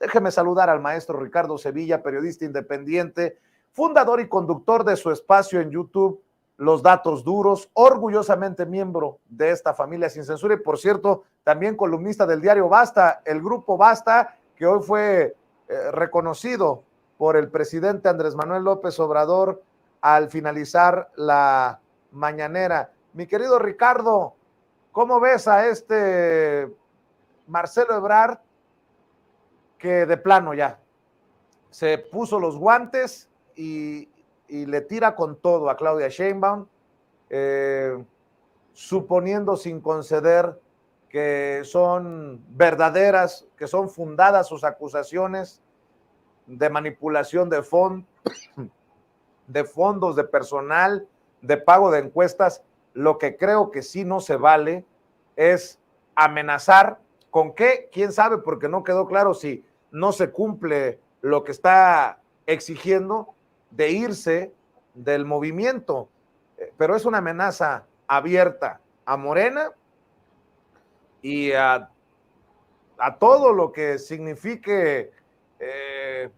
Déjeme saludar al maestro Ricardo Sevilla, periodista independiente, fundador y conductor de su espacio en YouTube, Los Datos Duros, orgullosamente miembro de esta familia sin censura y, por cierto, también columnista del diario Basta, el grupo Basta, que hoy fue reconocido por el presidente Andrés Manuel López Obrador al finalizar la mañanera. Mi querido Ricardo, ¿cómo ves a este Marcelo Ebrard que de plano ya se puso los guantes y le tira con todo a Claudia Sheinbaum, suponiendo sin conceder que son verdaderas, que son fundadas sus acusaciones de manipulación de fondos, de personal, de pago de encuestas? Lo que creo que sí no se vale es amenazar. ¿Con qué? ¿Quién sabe? Porque no quedó claro si no se cumple lo que está exigiendo de irse del movimiento. Pero es una amenaza abierta a Morena y a todo lo que signifique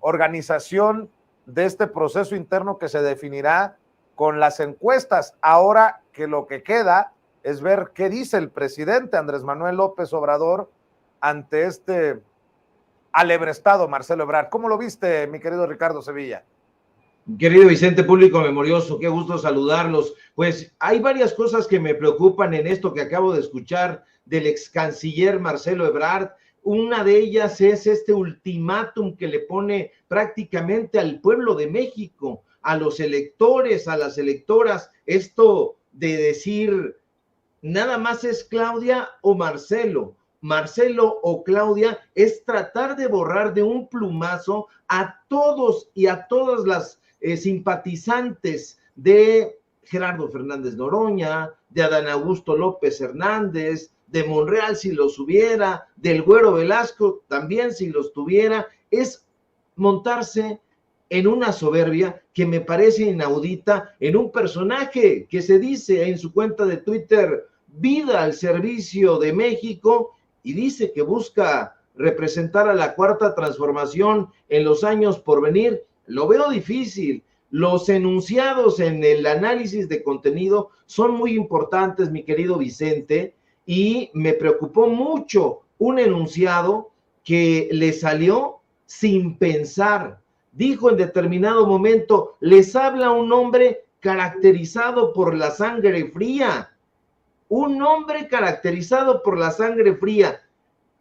organización de este proceso interno que se definirá con las encuestas. Ahora que lo que queda es ver qué dice el presidente Andrés Manuel López Obrador ante este alebrestado Marcelo Ebrard. ¿Cómo lo viste, mi querido Ricardo Sevilla? Querido Vicente, público memorioso, qué gusto saludarlos. Pues hay varias cosas que me preocupan en esto que acabo de escuchar del ex canciller Marcelo Ebrard. Una de ellas es este ultimátum que le pone prácticamente al pueblo de México, a los electores, a las electoras, esto de decir, nada más es Claudia o Marcelo o Claudia, es tratar de borrar de un plumazo a todos y a todas las simpatizantes de Gerardo Fernández Noroña, de Adán Augusto López Hernández, de Monreal si los hubiera, del Güero Velasco también si los tuviera. Es montarse en una soberbia que me parece inaudita en un personaje que se dice en su cuenta de Twitter vida al servicio de México y dice que busca representar a la Cuarta Transformación en los años por venir. Lo veo difícil. Los enunciados en el análisis de contenido son muy importantes, mi querido Vicente, y me preocupó mucho un enunciado que le salió sin pensar. Dijo en determinado momento, les habla un hombre caracterizado por la sangre fría. Un hombre caracterizado por la sangre fría.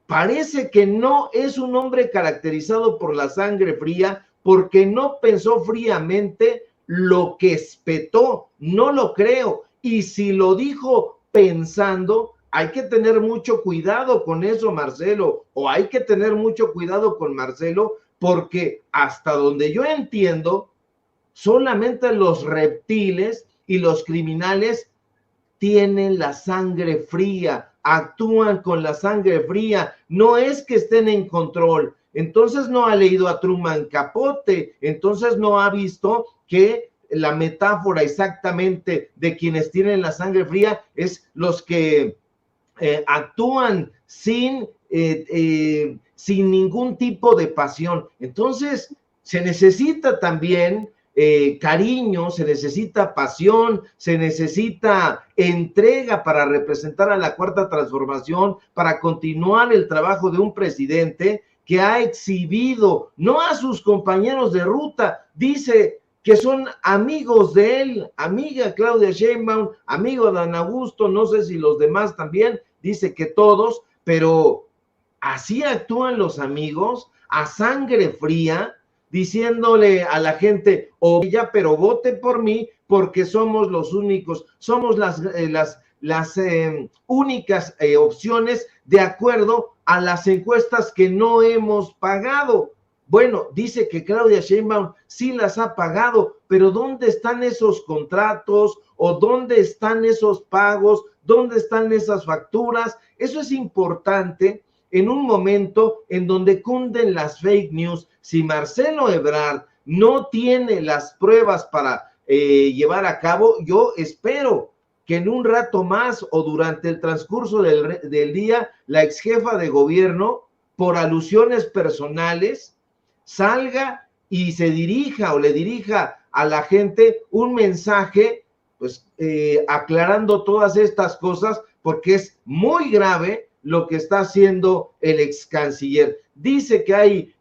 Parece que no es un hombre caracterizado por la sangre fría porque no pensó fríamente lo que espetó. No lo creo. Y si lo dijo pensando, hay que tener mucho cuidado con eso, Marcelo, o hay que tener mucho cuidado con Marcelo, porque hasta donde yo entiendo, solamente los reptiles y los criminales tienen la sangre fría, actúan con la sangre fría, no es que estén en control. Entonces no ha leído a Truman Capote, entonces no ha visto que la metáfora exactamente de quienes tienen la sangre fría es los que actúan sin ningún tipo de pasión. Entonces se necesita también cariño, se necesita pasión, se necesita entrega para representar a la Cuarta Transformación, para continuar el trabajo de un presidente que ha exhibido, no a sus compañeros de ruta, dice que son amigos de él, amiga Claudia Sheinbaum, amigo Adán Augusto, no sé si los demás también, dice que todos, pero así actúan los amigos, a sangre fría, diciéndole a la gente, ya, pero vote por mí porque somos los únicos, somos las únicas opciones de acuerdo a las encuestas que no hemos pagado. Bueno, dice que Claudia Sheinbaum sí las ha pagado, pero ¿dónde están esos contratos o dónde están esos pagos? ¿Dónde están esas facturas? Eso es importante en un momento en donde cunden las fake news. Si Marcelo Ebrard no tiene las pruebas para llevar a cabo, yo espero que en un rato más o durante el transcurso del día, la ex jefa de gobierno por alusiones personales, salga y se dirija o le dirija a la gente un mensaje, pues aclarando todas estas cosas, porque es muy grave lo que está haciendo el ex canciller. Dice que hay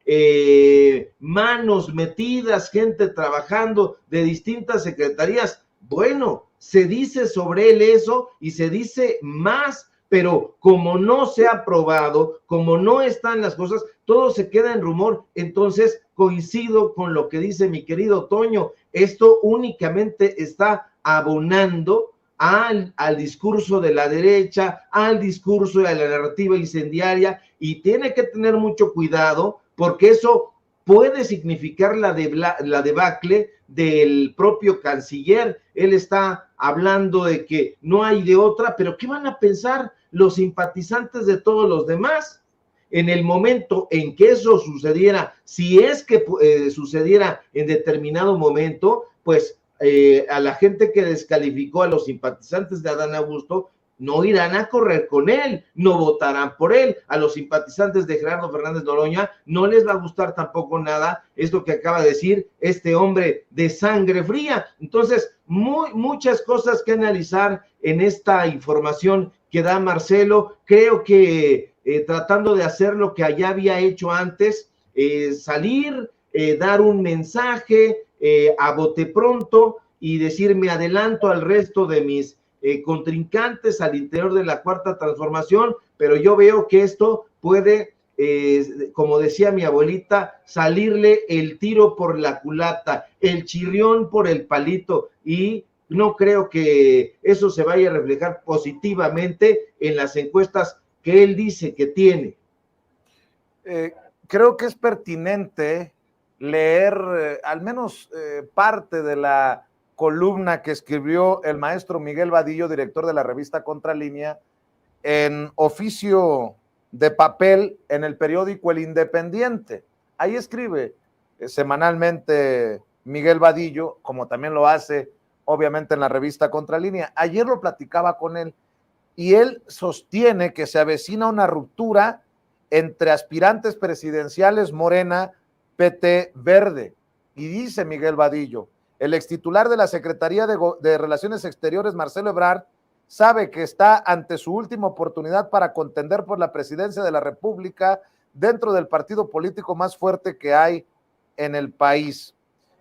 manos metidas, gente trabajando de distintas secretarías. Bueno, se dice sobre él eso y se dice más, pero como no se ha probado, como no están las cosas, todo se queda en rumor. Entonces coincido con lo que dice mi querido Toño, esto únicamente está abonando al discurso de la derecha, al discurso de la narrativa incendiaria, y tiene que tener mucho cuidado porque eso puede significar la debacle del propio canciller. Él está hablando de que no hay de otra, pero ¿qué van a pensar los simpatizantes de todos los demás? En el momento en que eso sucediera, si es que sucediera en determinado momento, pues a la gente que descalificó a los simpatizantes de Adán Augusto no irán a correr con él, no votarán por él. A los simpatizantes de Gerardo Fernández Noroña no les va a gustar tampoco nada esto que acaba de decir este hombre de sangre fría. Entonces, muchas cosas que analizar en esta información que da Marcelo. Creo que tratando de hacer lo que ya había hecho antes, salir, dar un mensaje a bote pronto y decir me adelanto al resto de mis contrincantes al interior de la Cuarta Transformación, pero yo veo que esto puede, como decía mi abuelita, salirle el tiro por la culata, el chirrión por el palito, y no creo que eso se vaya a reflejar positivamente en las encuestas que él dice que tiene. Creo que es pertinente leer al menos parte de la columna que escribió el maestro Miguel Vadillo, director de la revista Contralínea, en oficio de papel en el periódico El Independiente. Ahí escribe semanalmente Miguel Vadillo, como también lo hace obviamente en la revista Contralínea. Ayer lo platicaba con él y él sostiene que se avecina una ruptura entre aspirantes presidenciales Morena, PT, Verde. Y dice Miguel Vadillo, el extitular de la Secretaría de Relaciones Exteriores, Marcelo Ebrard, sabe que está ante su última oportunidad para contender por la presidencia de la República dentro del partido político más fuerte que hay en el país.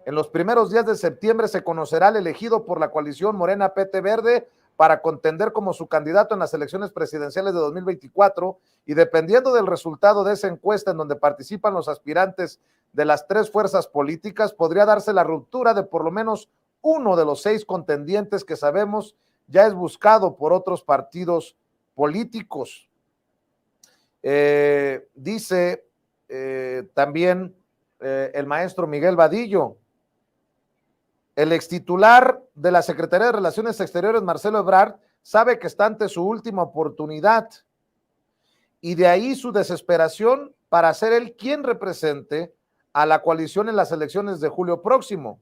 En los primeros días de septiembre se conocerá el elegido por la coalición Morena PT Verde para contender como su candidato en las elecciones presidenciales de 2024, y dependiendo del resultado de esa encuesta en donde participan los aspirantes de las tres fuerzas políticas, podría darse la ruptura de por lo menos uno de los 6 contendientes que sabemos ya es buscado por otros partidos políticos. Dice también el maestro Miguel Vadillo, el extitular de la Secretaría de Relaciones Exteriores, Marcelo Ebrard, sabe que está ante su última oportunidad y de ahí su desesperación para ser él quien represente a la coalición en las elecciones de julio próximo.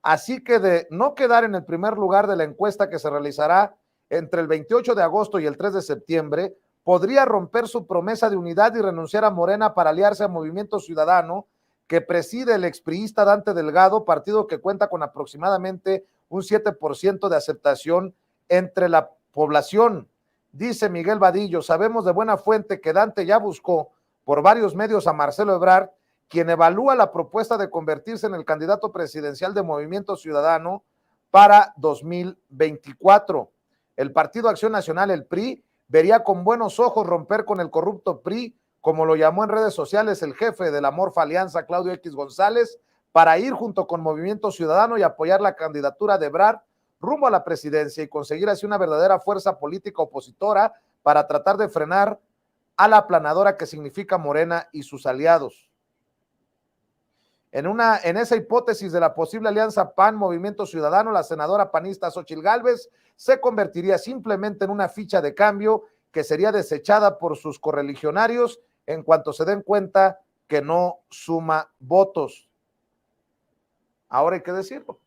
Así que de no quedar en el primer lugar de la encuesta que se realizará entre el 28 de agosto y el 3 de septiembre, podría romper su promesa de unidad y renunciar a Morena para aliarse a Movimiento Ciudadano, que preside el expriista Dante Delgado, partido que cuenta con aproximadamente un 7% de aceptación entre la población. Dice Miguel Vadillo, sabemos de buena fuente que Dante ya buscó por varios medios a Marcelo Ebrard, quien evalúa la propuesta de convertirse en el candidato presidencial de Movimiento Ciudadano para 2024. El Partido Acción Nacional, el PRI, vería con buenos ojos romper con el corrupto PRI, como lo llamó en redes sociales el jefe de la Morfa Alianza, Claudio X González, para ir junto con Movimiento Ciudadano y apoyar la candidatura de Ebrard rumbo a la presidencia y conseguir así una verdadera fuerza política opositora para tratar de frenar a la aplanadora que significa Morena y sus aliados. En esa hipótesis de la posible alianza PAN-Movimiento Ciudadano, la senadora panista Xóchitl Gálvez se convertiría simplemente en una ficha de cambio que sería desechada por sus correligionarios en cuanto se den cuenta que no suma votos. Ahora hay que decirlo.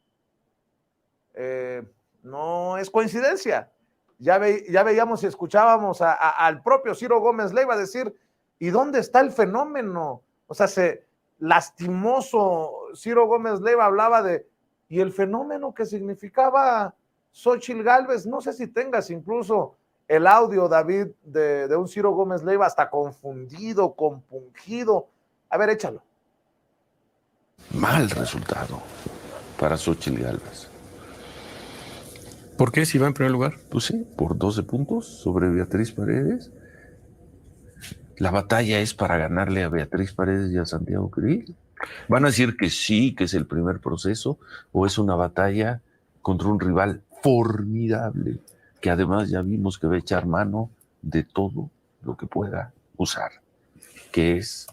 No es coincidencia. Ya veíamos y escuchábamos al propio Ciro Gómez Leiva decir, ¿Y dónde está el fenómeno? O sea, lastimoso, Ciro Gómez Leiva hablaba y el fenómeno que significaba Xóchitl Gálvez, no sé si tengas incluso el audio, David, de un Ciro Gómez Leiva hasta confundido, compungido. A ver, échalo. Mal resultado para Xóchitl Gálvez. ¿Por qué? Si va en primer lugar. Pues sí, por 12 puntos sobre Beatriz Paredes. La batalla es para ganarle a Beatriz Paredes y a Santiago Krill. ¿Van a decir que sí, que es el primer proceso, o es una batalla contra un rival formidable, que además ya vimos que va a echar mano de todo lo que pueda usar, que es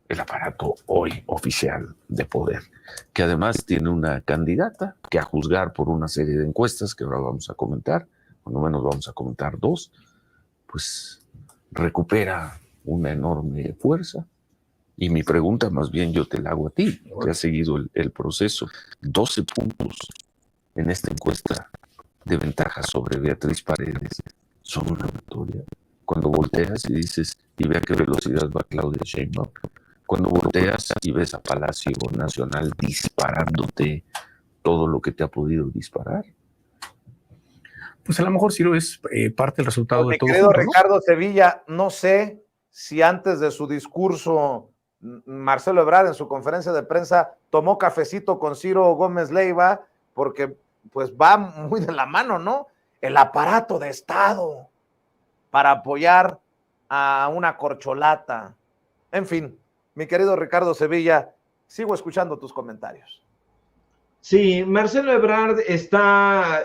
el aparato hoy oficial de poder, que además tiene una candidata que, a juzgar por una serie de encuestas que ahora vamos a comentar, por lo menos vamos a comentar dos, pues recupera una enorme fuerza. Y mi pregunta más bien yo te la hago a ti, que has seguido el proceso. 12 puntos en esta encuesta de ventaja sobre Beatriz Paredes son una victoria. Cuando volteas y dices, y ve a qué velocidad va Claudia Sheinbaum, cuando volteas y ves a Palacio Nacional disparándote todo lo que te ha podido disparar. Pues a lo mejor Ciro es parte del resultado Pues de todo. Mi querido junto, ¿no? Ricardo Sevilla, no sé si antes de su discurso Marcelo Ebrard en su conferencia de prensa tomó cafecito con Ciro Gómez Leiva, porque pues va muy de la mano, ¿no? El aparato de Estado para apoyar a una corcholata. En fin, mi querido Ricardo Sevilla, sigo escuchando tus comentarios. Sí, Marcelo Ebrard está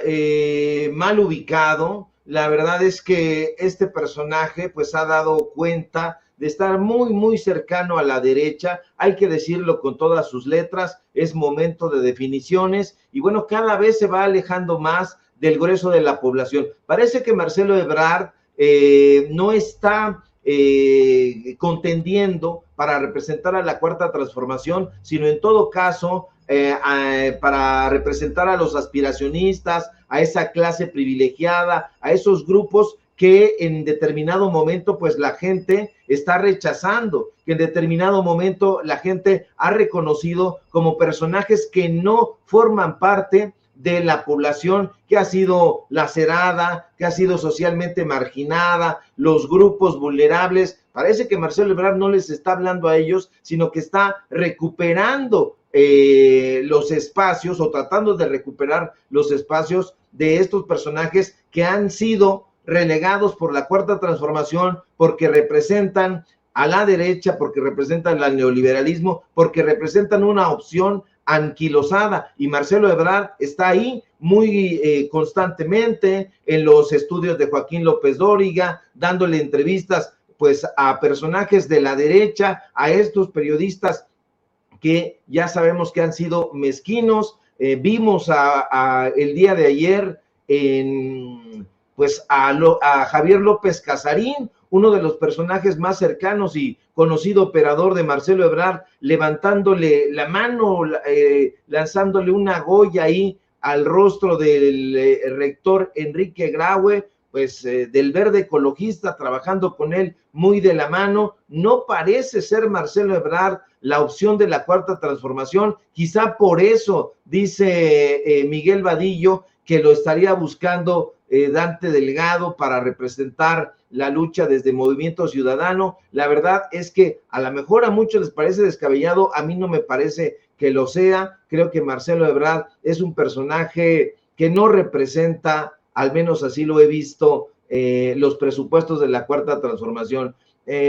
mal ubicado. La verdad es que este personaje pues ha dado cuenta de estar muy, muy cercano a la derecha. Hay que decirlo con todas sus letras, es momento de definiciones y bueno, cada vez se va alejando más del grueso de la población. Parece que Marcelo Ebrard no está contendiendo para representar a la Cuarta Transformación, sino en todo caso para representar a los aspiracionistas, a esa clase privilegiada, a esos grupos que en determinado momento pues la gente está rechazando, que en determinado momento la gente ha reconocido como personajes que no forman parte de la población que ha sido lacerada, que ha sido socialmente marginada, los grupos vulnerables. Parece que Marcelo Ebrard no les está hablando a ellos, sino que está recuperando los espacios o tratando de recuperar los espacios de estos personajes que han sido relegados por la Cuarta Transformación porque representan a la derecha, porque representan al neoliberalismo, porque representan una opción anquilosada, y Marcelo Ebrard está ahí muy constantemente en los estudios de Joaquín López Dóriga, dándole entrevistas pues a personajes de la derecha, a estos periodistas que ya sabemos que han sido mezquinos. Vimos el día de ayer a Javier López Casarín, uno de los personajes más cercanos y conocido operador de Marcelo Ebrard, levantándole la mano, lanzándole una goya ahí al rostro del rector Enrique Graue, pues del Verde Ecologista, trabajando con él muy de la mano. No parece ser Marcelo Ebrard la opción de la Cuarta Transformación, quizá por eso dice Miguel Vadillo que lo estaría buscando Dante Delgado para representar la lucha desde Movimiento Ciudadano. La verdad es que a lo mejor a muchos les parece descabellado, a mí no me parece que lo sea. Creo que Marcelo Ebrard es un personaje que no representa, al menos así lo he visto, los presupuestos de la Cuarta Transformación.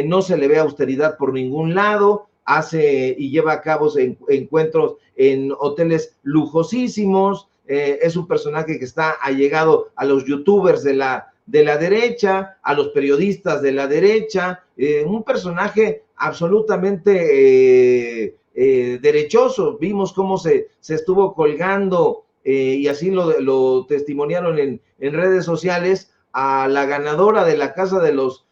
No se le ve austeridad por ningún lado, hace y lleva a cabo encuentros en hoteles lujosísimos. Es un personaje que está allegado a los youtubers de la derecha, a los periodistas de la derecha, un personaje absolutamente derechoso. Vimos cómo se estuvo colgando y así lo testimoniaron en redes sociales a la ganadora de la Casa de los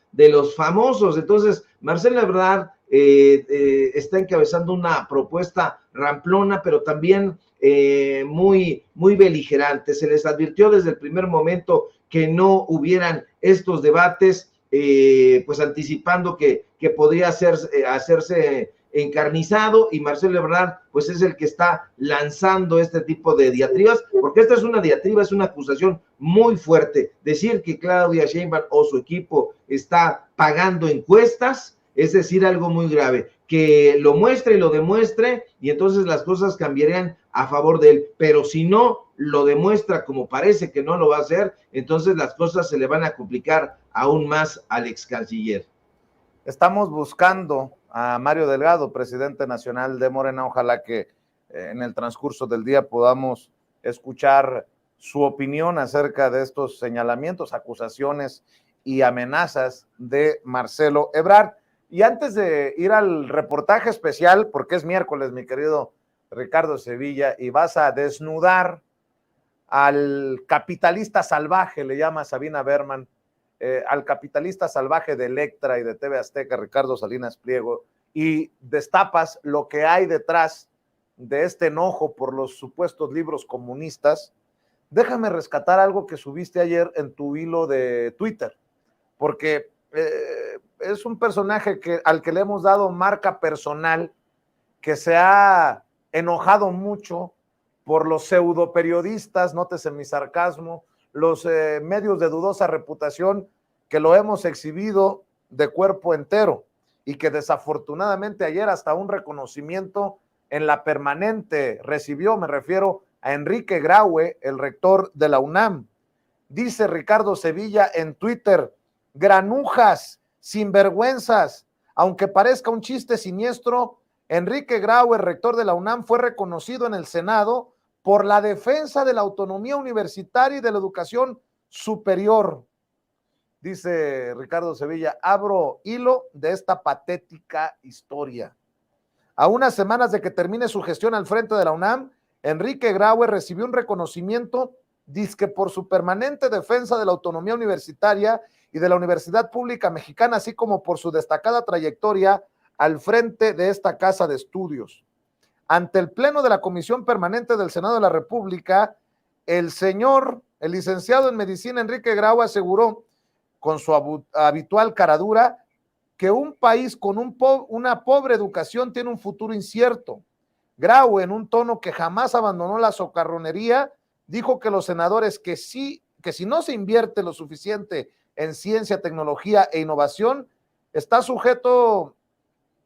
Famosos. Entonces, Marcelo Ebrard está encabezando una propuesta ramplona, pero también muy, muy beligerante. Se les advirtió desde el primer momento que no hubieran estos debates pues anticipando que podría hacerse encarnizado, y Marcelo Ebrard pues es el que está lanzando este tipo de diatribas, porque esta es una diatriba, es una acusación muy fuerte. Decir que Claudia Sheinbaum o su equipo está pagando encuestas es decir algo muy grave. Que lo muestre y lo demuestre, y entonces las cosas cambiarían a favor de él, pero si no lo demuestra, como parece que no lo va a hacer, entonces las cosas se le van a complicar aún más al ex canciller. Estamos buscando a Mario Delgado, presidente nacional de Morena. Ojalá que en el transcurso del día podamos escuchar su opinión acerca de estos señalamientos, acusaciones y amenazas de Marcelo Ebrard. Y antes de ir al reportaje especial, porque es miércoles, mi querido Ricardo Sevilla, y vas a desnudar al capitalista salvaje, le llama Sabina Berman, al capitalista salvaje de Electra y de TV Azteca, Ricardo Salinas Pliego, y destapas lo que hay detrás de este enojo por los supuestos libros comunistas. Déjame rescatar algo que subiste ayer en tu hilo de Twitter, porque es un personaje al que le hemos dado marca personal, que se ha enojado mucho por los pseudo periodistas, nótese mi sarcasmo, los medios de dudosa reputación, que lo hemos exhibido de cuerpo entero, y que desafortunadamente ayer hasta un reconocimiento en la permanente recibió. Me refiero a Enrique Graue, el rector de la UNAM. Dice Ricardo Sevilla en Twitter: granujas, sinvergüenzas, aunque parezca un chiste siniestro, Enrique Graue, rector de la UNAM, fue reconocido en el Senado por la defensa de la autonomía universitaria y de la educación superior. Dice Ricardo Sevilla, abro hilo de esta patética historia. A unas semanas de que termine su gestión al frente de la UNAM, Enrique Graue recibió un reconocimiento dizque por su permanente defensa de la autonomía universitaria y de la Universidad Pública Mexicana, así como por su destacada trayectoria al frente de esta casa de estudios. Ante el pleno de la Comisión Permanente del Senado de la República, el licenciado en medicina Enrique Graue aseguró con su habitual caradura que un país con una pobre educación tiene un futuro incierto. Graue, en un tono que jamás abandonó la socarronería, dijo que los senadores que si no se invierte lo suficiente en ciencia, tecnología e innovación, está sujeto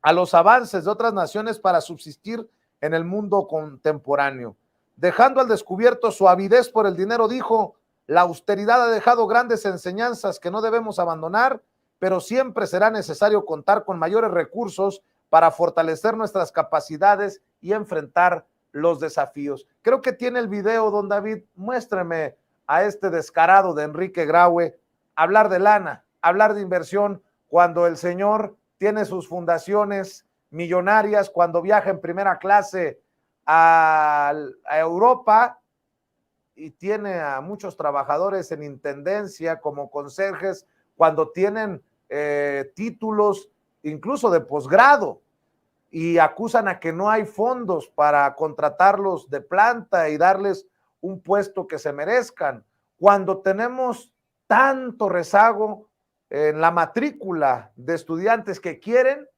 a los avances de otras naciones para subsistir en el mundo contemporáneo. Dejando al descubierto su avidez por el dinero, dijo: la austeridad ha dejado grandes enseñanzas que no debemos abandonar, pero siempre será necesario contar con mayores recursos para fortalecer nuestras capacidades y enfrentar los desafíos. Creo que tiene el video, don David. Muéstreme a este descarado de Enrique Graue hablar de lana, hablar de inversión, cuando el señor tiene sus fundaciones millonarias, cuando viaja en primera clase a Europa y tiene a muchos trabajadores en intendencia como conserjes, cuando tienen títulos incluso de posgrado, y acusan a que no hay fondos para contratarlos de planta y darles un puesto que se merezcan, cuando tenemos tanto rezago en la matrícula de estudiantes que quieren,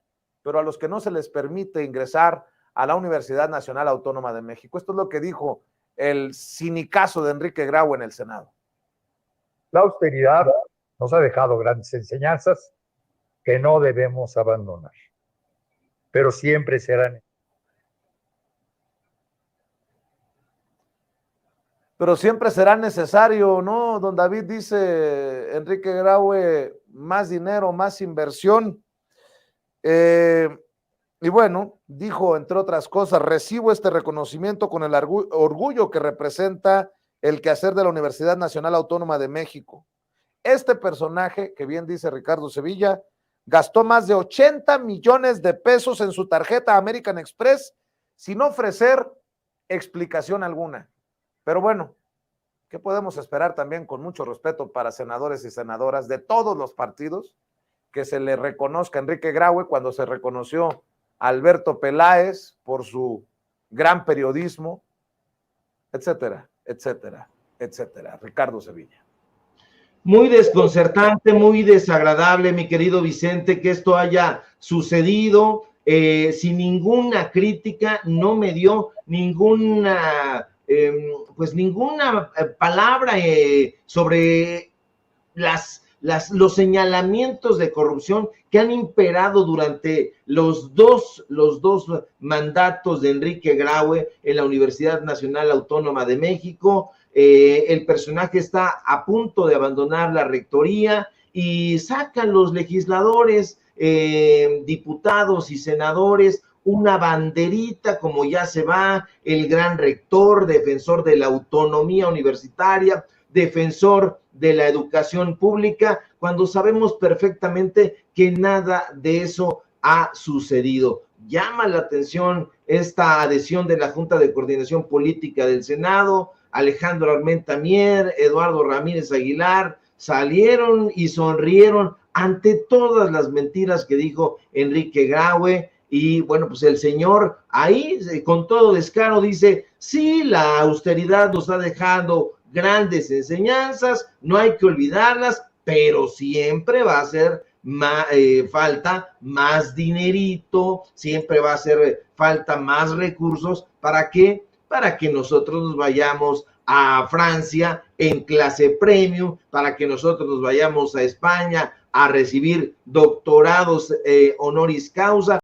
pero a los que no se les permite ingresar a la Universidad Nacional Autónoma de México. Esto es lo que dijo el sinicazo de Enrique Graue en el Senado. La austeridad nos ha dejado grandes enseñanzas que no debemos abandonar, pero siempre serán. Pero siempre será necesario, ¿no? Don David, dice Enrique Graue, más dinero, más inversión. Y bueno, dijo, entre otras cosas: recibo este reconocimiento con el orgullo que representa el quehacer de la Universidad Nacional Autónoma de México. Este personaje, que bien dice Ricardo Sevilla, gastó más de 80 millones de pesos en su tarjeta American Express sin ofrecer explicación alguna. Pero bueno, ¿qué podemos esperar también, con mucho respeto para senadores y senadoras de todos los partidos, que se le reconozca a Enrique Graue cuando se reconoció a Alberto Peláez por su gran periodismo, etcétera, etcétera, etcétera? Ricardo Sevilla. muy desconcertante, muy desagradable, mi querido Vicente, que esto haya sucedido sin ninguna crítica, no me dio ninguna, pues ninguna palabra sobre los señalamientos de corrupción que han imperado durante los dos mandatos de Enrique Graue en la Universidad Nacional Autónoma de México. El personaje está a punto de abandonar la rectoría y sacan los legisladores, diputados y senadores una banderita, como ya se va el gran rector, defensor de la autonomía universitaria, defensor de la educación pública, cuando sabemos perfectamente que nada de eso ha sucedido. Llama la atención esta adhesión de la Junta de Coordinación Política del Senado, Alejandro Armenta Mier, Eduardo Ramírez Aguilar, salieron y sonrieron ante todas las mentiras que dijo Enrique Graue. Y bueno, pues el señor ahí con todo descaro dice, sí, la austeridad nos ha dejado grandes enseñanzas, no hay que olvidarlas, pero siempre va a hacer falta más dinerito, siempre va a hacer falta más recursos. ¿Para qué? Para que nosotros nos vayamos a Francia en clase premium, para que nosotros nos vayamos a España a recibir doctorados honoris causa,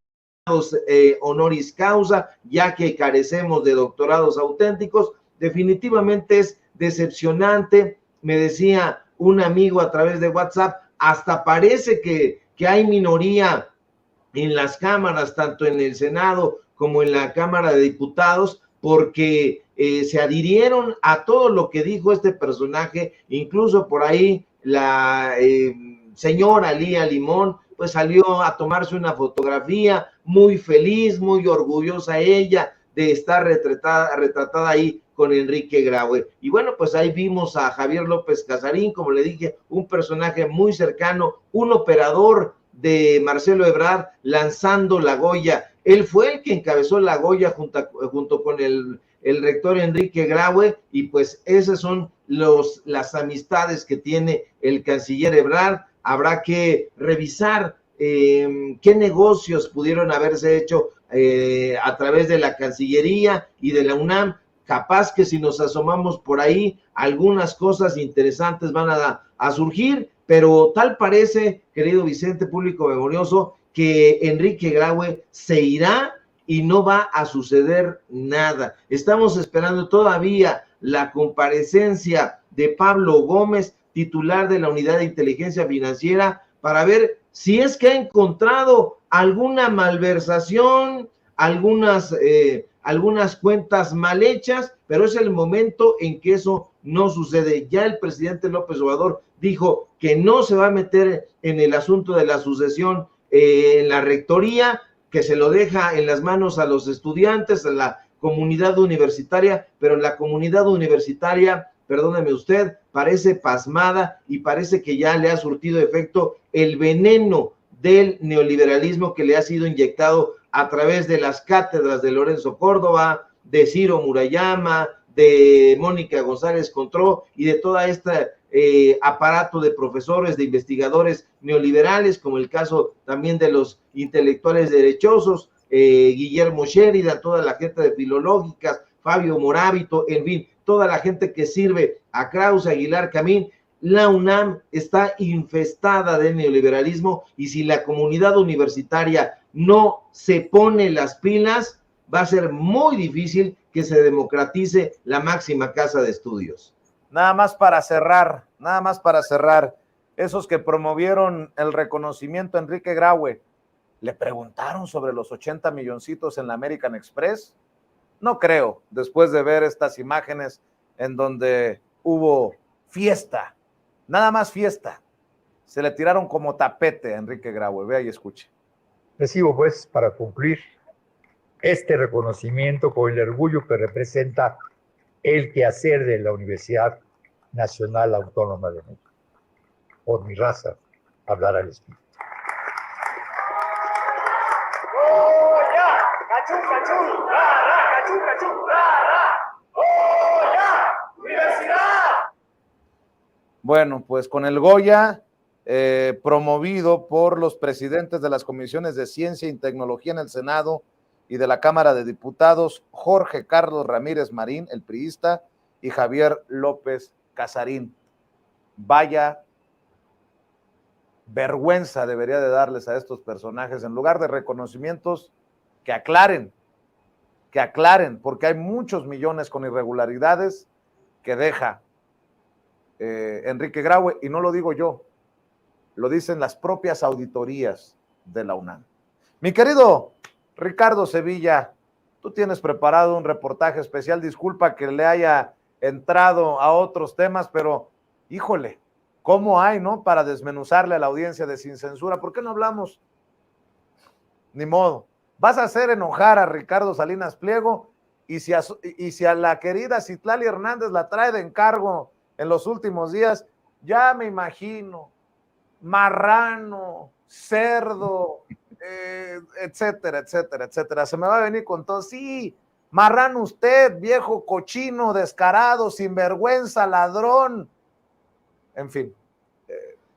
ya que carecemos de doctorados auténticos. Definitivamente es decepcionante. Me decía un amigo a través de WhatsApp, hasta parece que hay minoría en las cámaras, tanto en el Senado como en la Cámara de Diputados, porque se adhirieron a todo lo que dijo este personaje. Incluso por ahí la señora Lía Limón pues salió a tomarse una fotografía, muy feliz, muy orgullosa ella de estar retratada ahí con Enrique Graue. Y bueno, pues ahí vimos a Javier López Casarín, como le dije, un personaje muy cercano, un operador de Marcelo Ebrard, lanzando la Goya. Él fue el que encabezó la Goya junto con el rector Enrique Graue, y pues esas son las amistades que tiene el canciller Ebrard. Habrá que revisar qué negocios pudieron haberse hecho a través de la Cancillería y de la UNAM. Capaz que si nos asomamos por ahí, algunas cosas interesantes van a surgir, pero tal parece, querido Vicente, público memorioso, que Enrique Graue se irá y no va a suceder nada. Estamos esperando todavía la comparecencia de Pablo Gómez, titular de la Unidad de Inteligencia Financiera, para ver si es que ha encontrado alguna malversación, algunas cuentas mal hechas, pero es el momento en que eso no sucede. Ya el presidente López Obrador dijo que no se va a meter en el asunto de la sucesión en la rectoría, que se lo deja en las manos a los estudiantes, a la comunidad universitaria, pero la comunidad universitaria, perdóneme usted, parece pasmada y parece que ya le ha surtido efecto el veneno del neoliberalismo que le ha sido inyectado a través de las cátedras de Lorenzo Córdoba, de Ciro Murayama, de Mónica González Contró y de toda esta aparato de profesores, de investigadores neoliberales, como el caso también de los intelectuales derechosos, Guillermo Sheridan, toda la gente de filológicas, Fabio Morábito, en fin, toda la gente que sirve a Krause, Aguilar Camín. La UNAM está infestada de neoliberalismo, y si la comunidad universitaria no se pone las pilas, va a ser muy difícil que se democratice la máxima casa de estudios. Nada más para cerrar, esos que promovieron el reconocimiento a Enrique Graue, ¿le preguntaron sobre los 80 milloncitos en la American Express? No creo, después de ver estas imágenes en donde hubo fiesta, nada más fiesta. Se le tiraron como tapete a Enrique Graue. Vea y escuche. Recibo, pues, para concluir, este reconocimiento con el orgullo que representa el quehacer de la Universidad Nacional Autónoma de México. Por mi raza, hablar al espíritu. Bueno, pues con el Goya, promovido por los presidentes de las comisiones de Ciencia y Tecnología en el Senado y de la Cámara de Diputados, Jorge Carlos Ramírez Marín, el priista, y Javier López Casarín. Vaya vergüenza debería de darles a estos personajes, en lugar de reconocimientos, que aclaren, porque hay muchos millones con irregularidades que deja Enrique Graue, y no lo digo yo, lo dicen las propias auditorías de la UNAM. Mi querido Ricardo Sevilla, tú tienes preparado un reportaje especial, disculpa que le haya entrado a otros temas, pero híjole, ¿cómo hay, no? Para desmenuzarle a la audiencia de Sin Censura. ¿Por qué no hablamos? Ni modo. Vas a hacer enojar a Ricardo Salinas Pliego, y si a la querida Citlali Hernández la trae de encargo en los últimos días, ya me imagino, marrano, cerdo, etcétera, etcétera, etcétera. Se me va a venir con todo. Sí, marrano usted, viejo cochino, descarado, sinvergüenza, ladrón. En fin,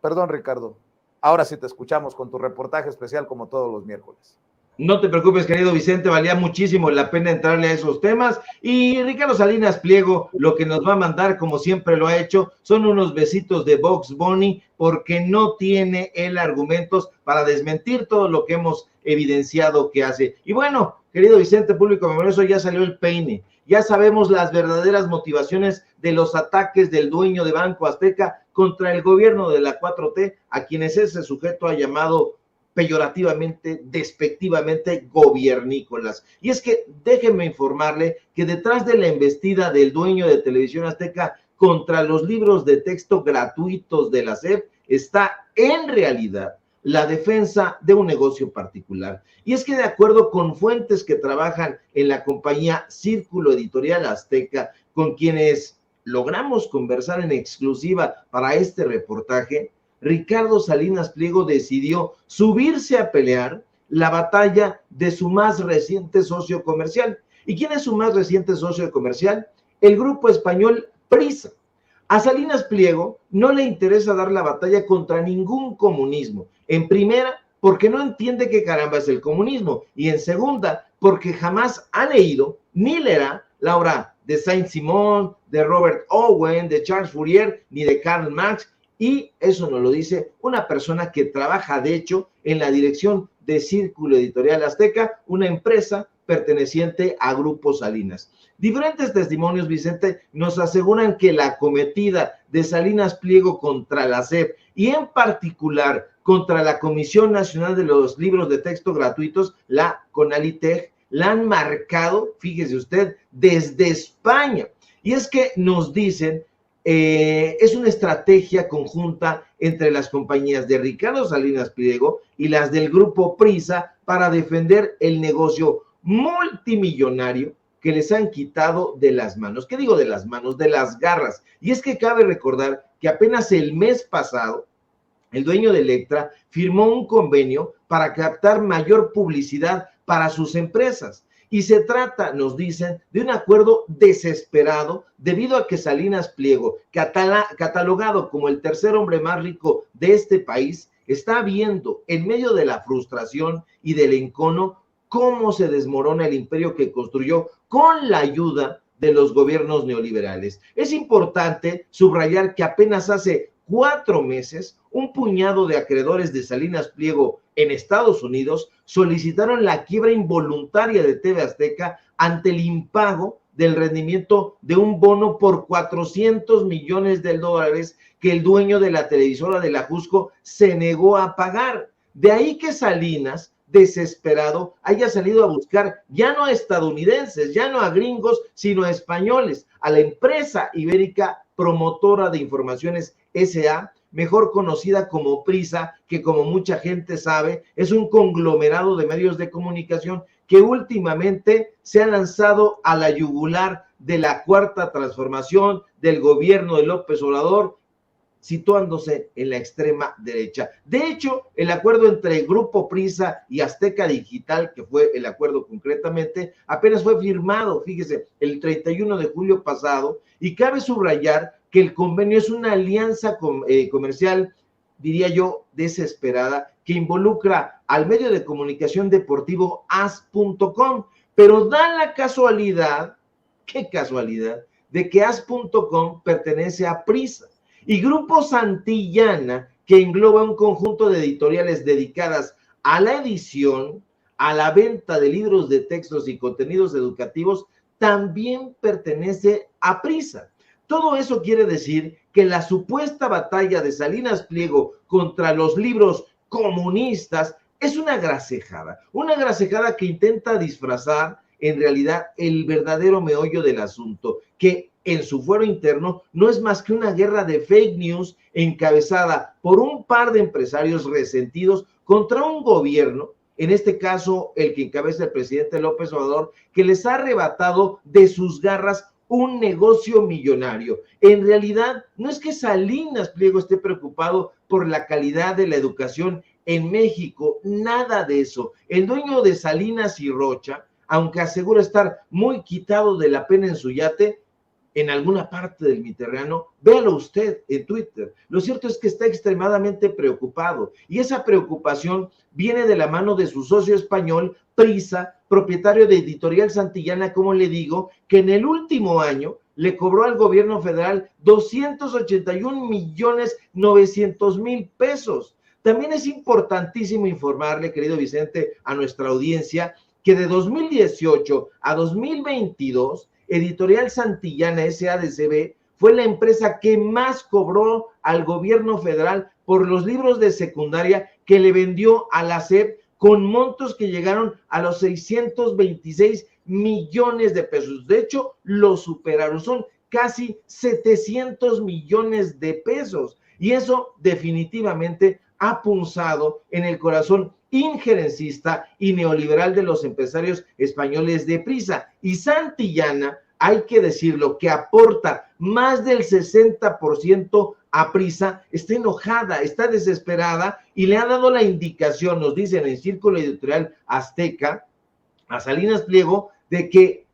perdón, Ricardo. Ahora sí te escuchamos con tu reportaje especial como todos los miércoles. No te preocupes, querido Vicente, valía muchísimo la pena entrarle a esos temas. Y Ricardo Salinas Pliego lo que nos va a mandar, como siempre lo ha hecho, son unos besitos de Bugs Bunny, porque no tiene él argumentos para desmentir todo lo que hemos evidenciado que hace. Y bueno, querido Vicente, público memorioso, ya salió el peine. Ya sabemos las verdaderas motivaciones de los ataques del dueño de Banco Azteca contra el gobierno de la 4T, a quienes ese sujeto ha llamado peyorativamente, despectivamente, gobiernícolas. Y es que déjenme informarle que detrás de la embestida del dueño de Televisión Azteca contra los libros de texto gratuitos de la SEP está en realidad la defensa de un negocio particular. Y es que de acuerdo con fuentes que trabajan en la compañía Círculo Editorial Azteca, con quienes logramos conversar en exclusiva para este reportaje, Ricardo Salinas Pliego decidió subirse a pelear la batalla de su más reciente socio comercial. ¿Y quién es su más reciente socio comercial? El grupo español Prisa. A Salinas Pliego no le interesa dar la batalla contra ningún comunismo. En primera, porque no entiende qué caramba es el comunismo. Y en segunda, porque jamás ha leído ni leerá la obra de Saint-Simon, de Robert Owen, de Charles Fourier, ni de Karl Marx. Y eso nos lo dice una persona que trabaja, de hecho, en la dirección de Círculo Editorial Azteca, una empresa perteneciente a Grupo Salinas. Diferentes testimonios, Vicente, nos aseguran que la acometida de Salinas Pliego contra la SEP y en particular contra la Comisión Nacional de los Libros de Texto Gratuitos, la CONALITEG, la han marcado, fíjese usted, desde España. Y es que nos dicen es una estrategia conjunta entre las compañías de Ricardo Salinas Pliego y las del grupo Prisa para defender el negocio multimillonario que les han quitado de las manos. ¿Qué digo de las manos? De las garras. Y es que cabe recordar que apenas el mes pasado, el dueño de Electra firmó un convenio para captar mayor publicidad para sus empresas. Y se trata, nos dicen, de un acuerdo desesperado debido a que Salinas Pliego, catalogado como el tercer hombre más rico de este país, está viendo en medio de la frustración y del encono cómo se desmorona el imperio que construyó con la ayuda de los gobiernos neoliberales. Es importante subrayar que apenas hace 4 meses, un puñado de acreedores de Salinas Pliego en Estados Unidos solicitaron la quiebra involuntaria de TV Azteca ante el impago del rendimiento de un bono por $400 millones que el dueño de la televisora de la Jusco se negó a pagar. De ahí que Salinas, desesperado, haya salido a buscar ya no a estadounidenses, ya no a gringos, sino a españoles, a la empresa ibérica Promotora de Informaciones S.A., mejor conocida como Prisa, que como mucha gente sabe, es un conglomerado de medios de comunicación que últimamente se ha lanzado a la yugular de la cuarta transformación del gobierno de López Obrador, situándose en la extrema derecha. De hecho, el acuerdo entre Grupo Prisa y Azteca Digital, que fue el acuerdo concretamente, apenas fue firmado, fíjese, el 31 de julio pasado, y cabe subrayar que el convenio es una alianza comercial, diría yo, desesperada, que involucra al medio de comunicación deportivo as.com, pero da la casualidad, qué casualidad, de que as.com pertenece a Prisa y Grupo Santillana, que engloba un conjunto de editoriales dedicadas a la edición, a la venta de libros de textos y contenidos educativos, también pertenece a Prisa. Todo eso quiere decir que la supuesta batalla de Salinas Pliego contra los libros comunistas es una gracejada que intenta disfrazar en realidad el verdadero meollo del asunto, que en su fuero interno no es más que una guerra de fake news encabezada por un par de empresarios resentidos contra un gobierno, en este caso el que encabeza el presidente López Obrador, que les ha arrebatado de sus garras un negocio millonario. En realidad, no es que Salinas Pliego esté preocupado por la calidad de la educación en México, nada de eso. El dueño de Salinas y Rocha, aunque asegura estar muy quitado de la pena en su yate, en alguna parte del Mediterráneo, véalo usted en Twitter. Lo cierto es que está extremadamente preocupado y esa preocupación viene de la mano de su socio español, Prisa, propietario de Editorial Santillana, como le digo, que en el último año le cobró al gobierno federal 281.900.000 pesos. También es importantísimo informarle, querido Vicente, a nuestra audiencia, que de 2018 a 2022, Editorial Santillana SADCB fue la empresa que más cobró al gobierno federal por los libros de secundaria que le vendió a la SEP, con montos que llegaron a los 626 millones de pesos. De hecho, lo superaron, son casi 700 millones de pesos. Y eso definitivamente ha punzado en el corazón injerencista y neoliberal de los empresarios españoles de Prisa. Y Santillana, hay que decirlo, que aporta más del 60% a Prisa, está enojada, está desesperada y le ha dado la indicación, nos dicen en el Círculo Editorial Azteca, a Salinas Pliego, de que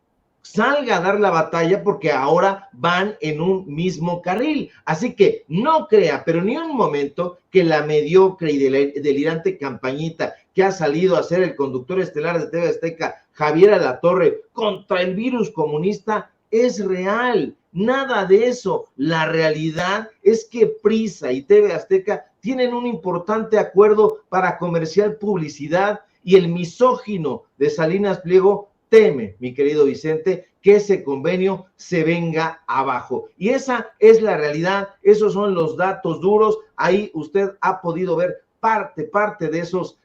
salga a dar la batalla porque ahora van en un mismo carril. Así que no crea, pero ni un momento, que la mediocre y delirante campañita que ha salido a ser el conductor estelar de TV Azteca, Javier Alatorre, contra el virus comunista, es real. Nada de eso. La realidad es que Prisa y TV Azteca tienen un importante acuerdo para comercial publicidad y el misógino de Salinas Pliego teme, mi querido Vicente, que ese convenio se venga abajo. Y esa es la realidad, esos son los datos duros. Ahí usted ha podido ver parte de esos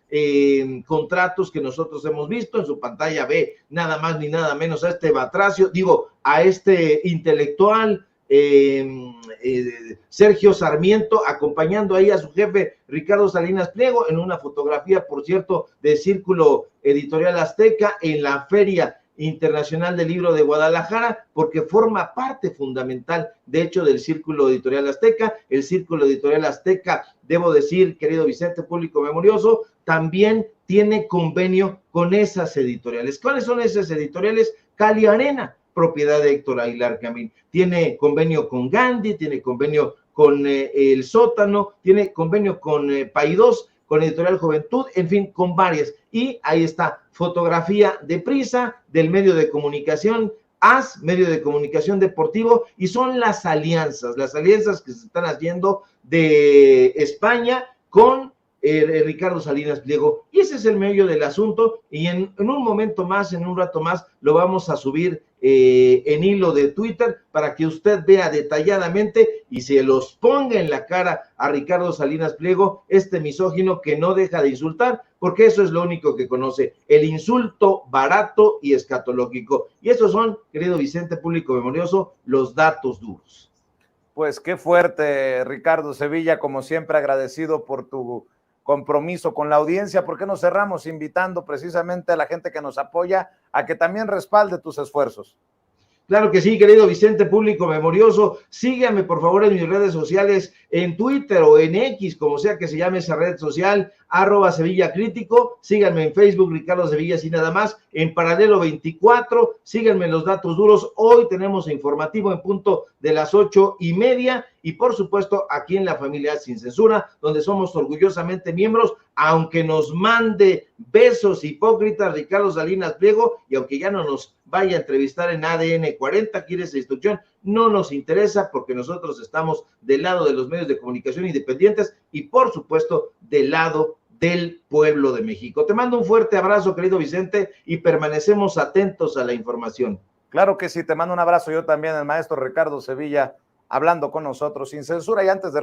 contratos que nosotros hemos visto. En su pantalla ve nada más ni nada menos a este batracio, a este intelectual, Sergio Sarmiento, acompañando ahí a su jefe Ricardo Salinas Pliego en una fotografía, por cierto, del Círculo Editorial Azteca en la Feria Internacional del Libro de Guadalajara, porque forma parte fundamental, de hecho, del Círculo Editorial Azteca. El Círculo Editorial Azteca, debo decir, querido Vicente, público memorioso, también tiene convenio con esas editoriales. ¿Cuáles son esas editoriales? Cali Arena, propiedad de Héctor Aguilar Camín. Tiene convenio con Gandhi, tiene convenio con El Sótano, tiene convenio con Paidós, con Editorial Juventud, en fin, con varias. Y ahí está, fotografía de Prisa, del medio de comunicación, medio de comunicación deportivo, y son las alianzas que se están haciendo de España con Ricardo Salinas Pliego. Y ese es el meollo del asunto, y en un momento más, en un rato más, lo vamos a subir en hilo de Twitter para que usted vea detalladamente y se los ponga en la cara a Ricardo Salinas Pliego, este misógino que no deja de insultar, porque eso es lo único que conoce, el insulto barato y escatológico. Y esos son, querido Vicente, público memorioso, los datos duros. Pues qué fuerte, Ricardo Sevilla, como siempre agradecido por tu compromiso con la audiencia. ¿Por qué no cerramos invitando precisamente a la gente que nos apoya a que también respalde tus esfuerzos? Claro que sí, querido Vicente, público memorioso. Síganme, por favor, en mis redes sociales, en Twitter o en X, como sea que se llame esa red social, @Sevilla Crítico, síganme en Facebook, Ricardo Sevilla, así nada más, en Paralelo 24, síganme en los datos duros. Hoy tenemos informativo en punto de las 8:30, y por supuesto aquí en La Familia Sin Censura, donde somos orgullosamente miembros, aunque nos mande besos hipócritas Ricardo Salinas Pliego, y aunque ya no nos vaya a entrevistar en ADN 40, quiere esa instrucción, no nos interesa, porque nosotros estamos del lado de los medios de comunicación independientes y por supuesto del lado del pueblo de México. Te mando un fuerte abrazo, querido Vicente, y permanecemos atentos a la información. Claro que sí, te mando un abrazo yo también, el maestro Ricardo Sevilla, hablando con nosotros sin censura. Y antes de